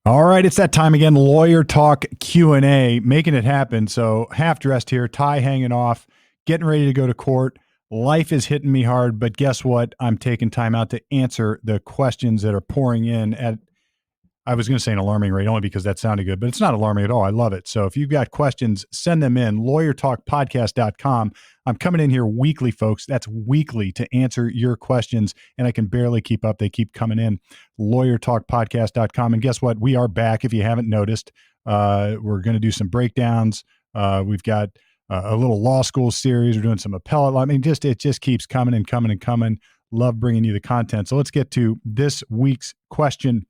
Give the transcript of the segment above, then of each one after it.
All right, it's that time again. Lawyer Talk Q&A, making it happen. So half dressed here, tie hanging off, getting ready to go to court. Life is hitting me hard, but guess what? I'm taking time out to answer the questions that are pouring in at, I was going to say an alarming rate only because that sounded good, but it's not alarming at all. I love it. So if you've got questions, send them in. LawyerTalkPodcast.com. I'm coming in here weekly, folks. That's weekly to answer your questions, and I can barely keep up. They keep coming in. LawyerTalkPodcast.com. And guess what? We are back. If you haven't noticed, we're going to do some breakdowns. We've got a little law school series. We're doing some appellate law. I mean, it just keeps coming and coming and coming. Love bringing you the content. So let's get to this week's question.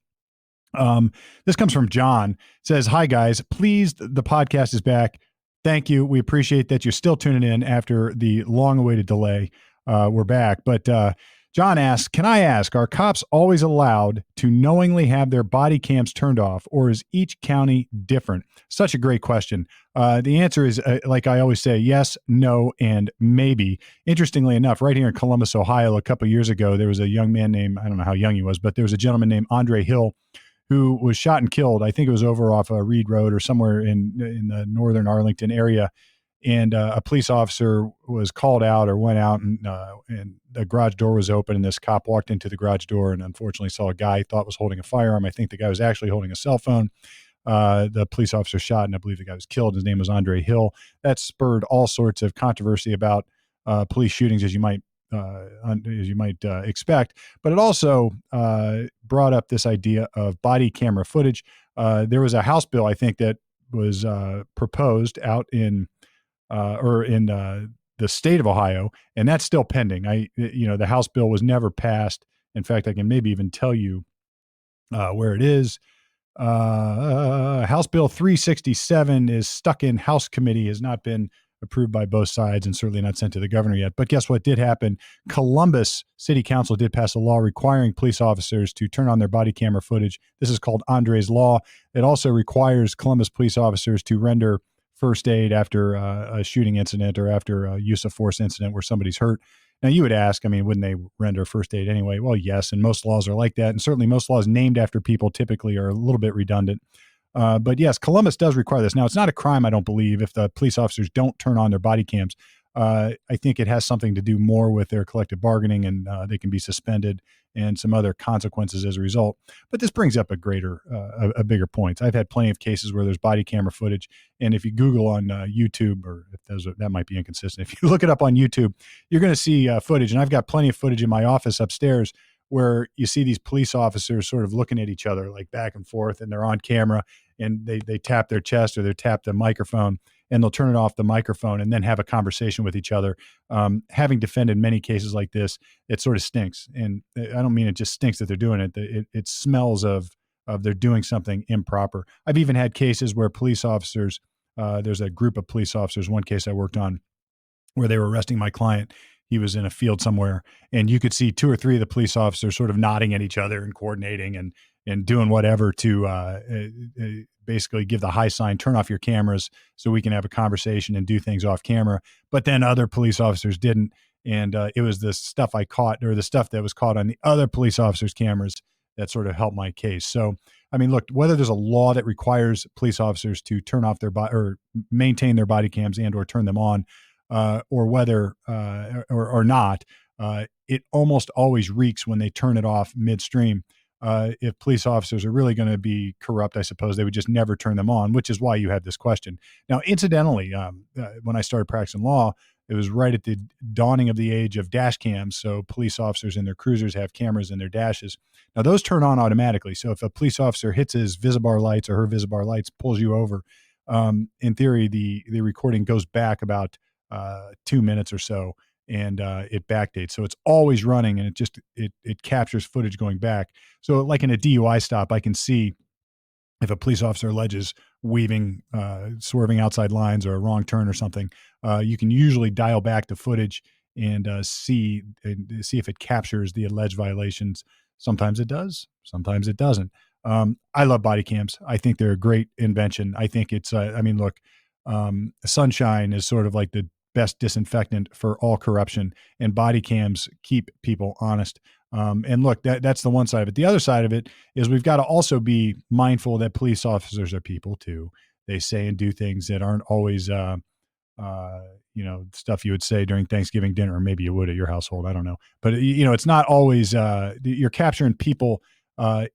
This comes from John. It says, "Hi guys, pleased the podcast is back. Thank you. We appreciate that you're still tuning in after the long-awaited delay. We're back." But John asks, "Can I ask, are cops always allowed to knowingly have their body cams turned off, or is each county different?" Such a great question. The answer is, like I always say, yes, no, and maybe. Interestingly enough, right here in Columbus, Ohio, a couple of years ago, there was a young man named, I don't know how young he was, but there was a gentleman named Andre Hill who was shot and killed. I think it was over off Reed Road or somewhere in the northern Arlington area. And a police officer was called out or went out, and the garage door was open, and this cop walked into the garage door and unfortunately saw a guy he thought was holding a firearm. I think the guy was actually holding a cell phone. The police officer shot, and I believe the guy was killed. His name was Andre Hill. That spurred all sorts of controversy about police shootings, as you might expect, but it also brought up this idea of body camera footage. There was a House bill, I think, that was proposed out in the state of Ohio, and that's still pending. The House bill was never passed. In fact, I can maybe even tell you where it is. House Bill 367 is stuck in House committee, has not been approved by both sides, and certainly not sent to the governor yet. But guess what did happen? Columbus City Council did pass a law requiring police officers to turn on their body camera footage. This is called Andre's Law. It also requires Columbus police officers to render first aid after a shooting incident or after a use of force incident where somebody's hurt. Now, you would ask, I mean, wouldn't they render first aid anyway? Well, yes, and most laws are like that. And certainly most laws named after people typically are a little bit redundant. But yes, Columbus does require this. Now, it's not a crime, I don't believe, if the police officers don't turn on their body cams. I think it has something to do more with their collective bargaining, and they can be suspended and some other consequences as a result. But this brings up a bigger point. I've had plenty of cases where there's body camera footage, and if you Google on YouTube, or if that might be inconsistent, if you look it up on YouTube, you're going to see footage. And I've got plenty of footage in my office upstairs where you see these police officers sort of looking at each other like back and forth, and they're on camera, and they tap their chest or they tap the microphone, and they'll turn it off the microphone and then have a conversation with each other. Having defended many cases like this, it sort of stinks. And I don't mean it just stinks that they're doing it. It smells of they're doing something improper. I've even had cases where police officers, there's a group of police officers, one case I worked on, where they were arresting my client. He was in a field somewhere, and you could see two or three of the police officers sort of nodding at each other and coordinating and doing whatever to basically give the high sign, turn off your cameras so we can have a conversation and do things off camera. But then other police officers didn't. And it was the stuff I caught, or the stuff that was caught on the other police officers' cameras, that sort of helped my case. So, I mean, look, whether there's a law that requires police officers to turn off their or maintain their body cams and or turn them on, or whether or not, it almost always reeks when they turn it off midstream. If police officers are really going to be corrupt, I suppose they would just never turn them on, which is why you have this question. Now, incidentally, when I started practicing law, it was right at the dawning of the age of dash cams. So police officers in their cruisers have cameras in their dashes. Now, those turn on automatically. So if a police officer hits his visibar lights or her visibar lights, pulls you over, in theory, the recording goes back about 2 minutes or so, and it backdates. So it's always running, and it captures footage going back. So like in a DUI stop, I can see if a police officer alleges weaving, swerving outside lines, or a wrong turn or something. You can usually dial back the footage and see if it captures the alleged violations. Sometimes it does, sometimes it doesn't. I love body cams. I think they're a great invention. I think it's, I mean, look, sunshine is sort of like the best disinfectant for all corruption, and body cams keep people honest. And look, that's the one side of it. The other side of it is we've got to also be mindful that police officers are people too. They say and do things that aren't always, stuff you would say during Thanksgiving dinner, or maybe you would at your household. I don't know, but it's not always. You're capturing people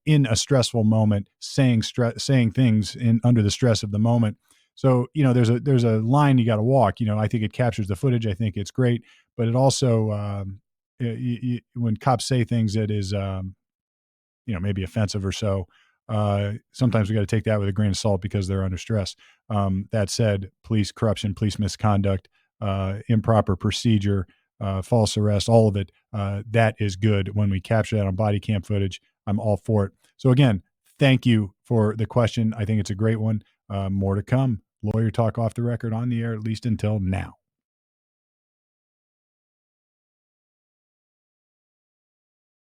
in a stressful moment, saying things in under the stress of the moment. So there's a line you got to walk. I think it captures the footage. I think it's great, but it also when cops say things that is maybe offensive or so, sometimes we got to take that with a grain of salt because they're under stress. That said, police corruption, police misconduct, improper procedure, false arrest, all of it, that is good. When we capture that on body cam footage, I'm all for it. So again, thank you for the question. I think it's a great one. More to come. Lawyer talk off the record on the air, at least until now.